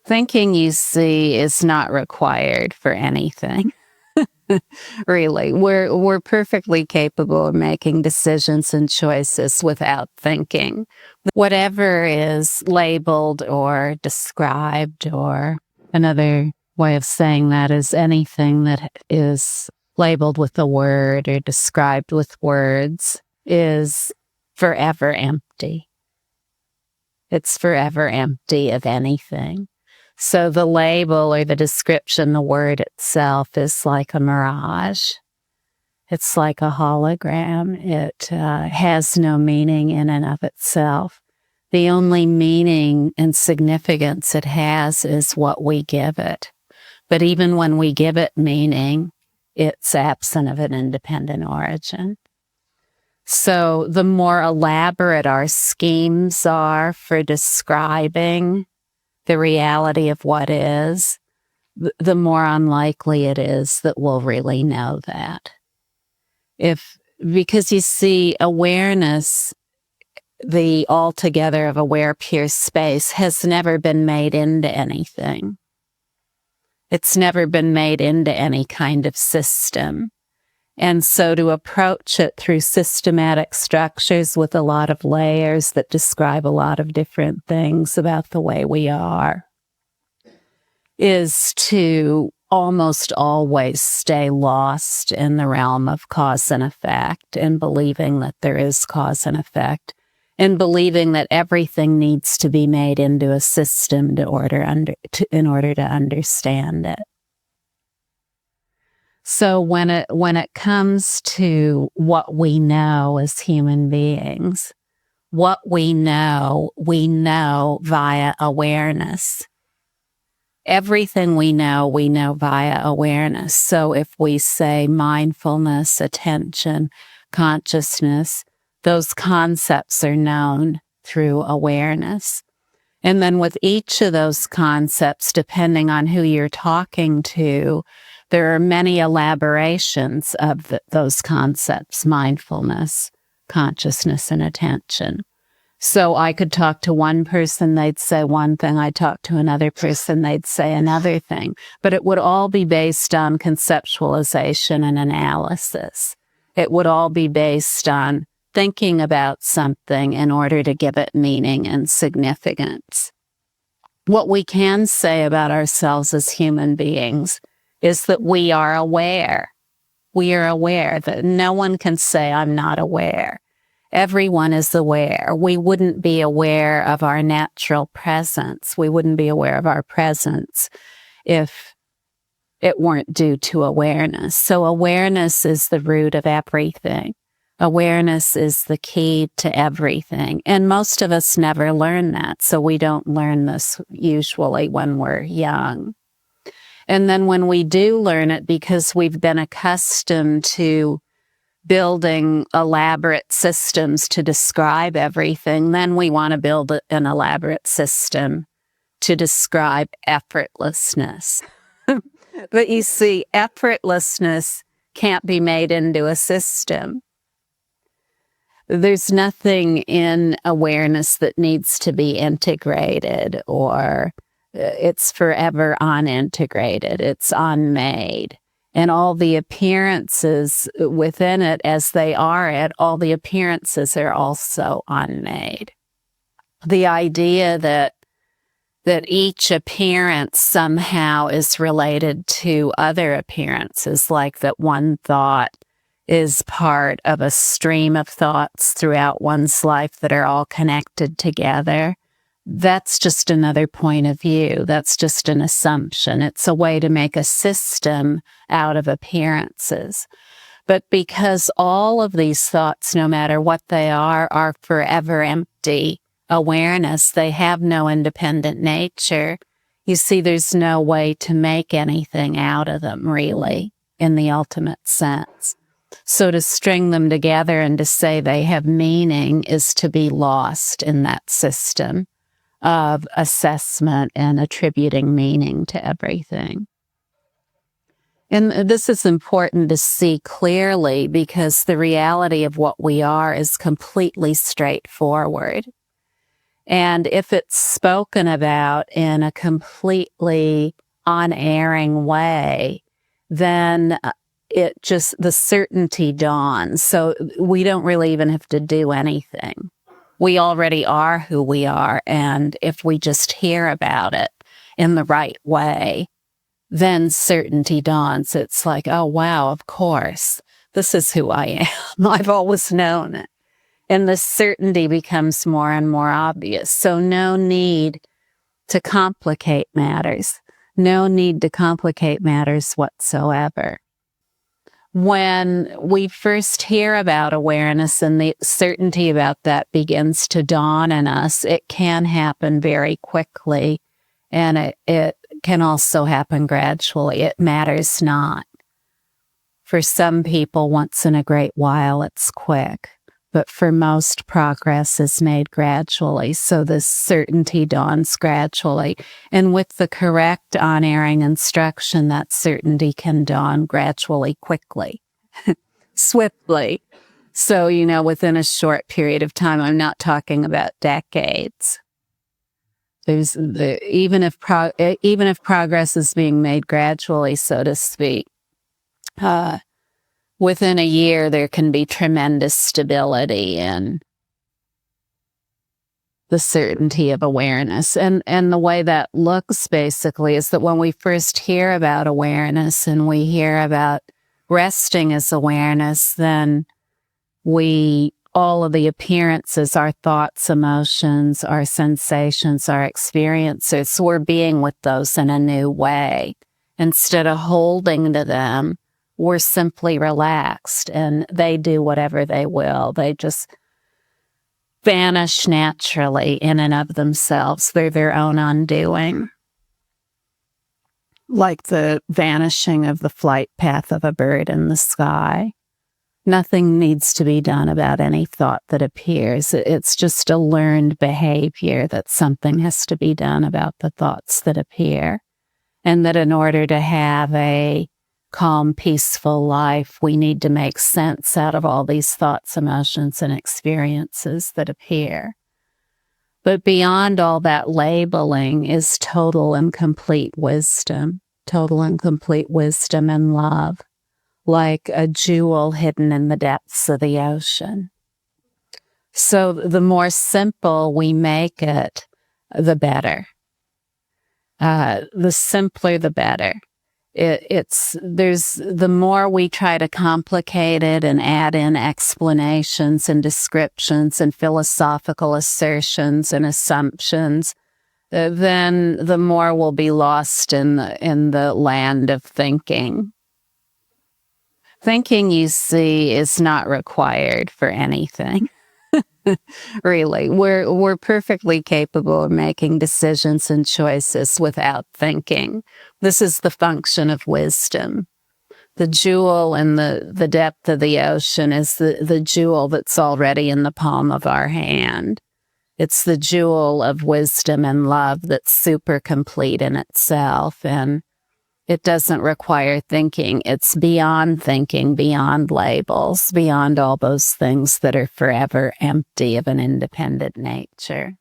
Thinking, you see, is not required for anything. Really, we're perfectly capable of making decisions and choices without thinking. Whatever is labeled or described, or another way of saying that is anything that is labeled with a word or described with words, is forever empty. It's forever empty of anything. So the label or the description, the word itself, is like a mirage. It's like a hologram. It has no meaning in and of itself. The only meaning and significance it has is what we give it. But even when we give it meaning, it's absent of an independent origin. So the more elaborate our schemes are for describing the reality of what is, the more unlikely it is that we'll really know that. Because you see, awareness, the altogether of aware pure space, has never been made into anything. It's never been made into any kind of system. And so to approach it through systematic structures with a lot of layers that describe a lot of different things about the way we are is to almost always stay lost in the realm of cause and effect, and believing that there is cause and effect, and believing that everything needs to be made into a system in order to understand it. So when it comes to what we know as human beings, what we know via awareness. Everything we know via awareness. So if we say mindfulness, attention, consciousness, those concepts are known through awareness. And then with each of those concepts, depending on who you're talking to, there are many elaborations of those concepts: mindfulness, consciousness, and attention. So I could talk to one person, they'd say one thing. I talk to another person, they'd say another thing. But it would all be based on conceptualization and analysis. It would all be based on thinking about something in order to give it meaning and significance. What we can say about ourselves as human beings is that we are aware. We are aware. That no one can say, I'm not aware. Everyone is aware. We wouldn't be aware of our natural presence. We wouldn't be aware of our presence if it weren't due to awareness. So awareness is the root of everything. Awareness is the key to everything. And most of us never learn that. So we don't learn this usually when we're young. And then when we do learn it, because we've been accustomed to building elaborate systems to describe everything, then we want to build an elaborate system to describe effortlessness. But you see, effortlessness can't be made into a system. There's nothing in awareness that needs to be integrated, or it's forever unintegrated. It's unmade. And all the appearances within it, as they are all the appearances are also unmade. The idea that each appearance somehow is related to other appearances, like that one thought is part of a stream of thoughts throughout one's life that are all connected together, that's just another point of view. That's just an assumption. It's a way to make a system out of appearances. But because all of these thoughts, no matter what they are forever empty awareness, they have no independent nature. You see, there's no way to make anything out of them, really, in the ultimate sense. So to string them together and to say they have meaning is to be lost in that system of assessment and attributing meaning to everything. And this is important to see clearly, because the reality of what we are is completely straightforward. And if it's spoken about in a completely unerring way, then the certainty dawns. So we don't really even have to do anything. We already are who we are. And if we just hear about it in the right way, then certainty dawns. It's like, oh, wow, of course, this is who I am. I've always known it. And the certainty becomes more and more obvious. So no need to complicate matters. No need to complicate matters whatsoever. When we first hear about awareness and the certainty about that begins to dawn in us, it can happen very quickly, and it can also happen gradually. It matters not. For some people, once in a great while, it's quick. But for most, progress is made gradually. So this certainty dawns gradually. And with the correct unerring instruction, that certainty can dawn gradually, quickly, swiftly. So, within a short period of time, I'm not talking about decades. Even if progress is being made gradually, so to speak, within a year, there can be tremendous stability in the certainty of awareness. And the way that looks basically is that when we first hear about awareness and we hear about resting as awareness, then all of the appearances, our thoughts, emotions, our sensations, our experiences, we're being with those in a new way. Instead of holding to them, we're simply relaxed and they do whatever they will. They just vanish naturally in and of themselves. They're their own undoing. Like the vanishing of the flight path of a bird in the sky. Nothing needs to be done about any thought that appears. It's just a learned behavior that something has to be done about the thoughts that appear. And that in order to have a calm, peaceful life, we need to make sense out of all these thoughts, emotions, and experiences that appear. But beyond all that labeling is total and complete wisdom and love, like a jewel hidden in the depths of the ocean. So the more simple we make it, the better. The simpler, the better. The more we try to complicate it and add in explanations and descriptions and philosophical assertions and assumptions, then the more we'll be lost in the land of thinking. Thinking, you see, is not required for anything. Really, we're perfectly capable of making decisions and choices without thinking. This is the function of wisdom. The jewel in the depth of the ocean is the jewel that's already in the palm of our hand. It's the jewel of wisdom and love that's super complete in itself, and it doesn't require thinking. It's beyond thinking, beyond labels, beyond all those things that are forever empty of an independent nature.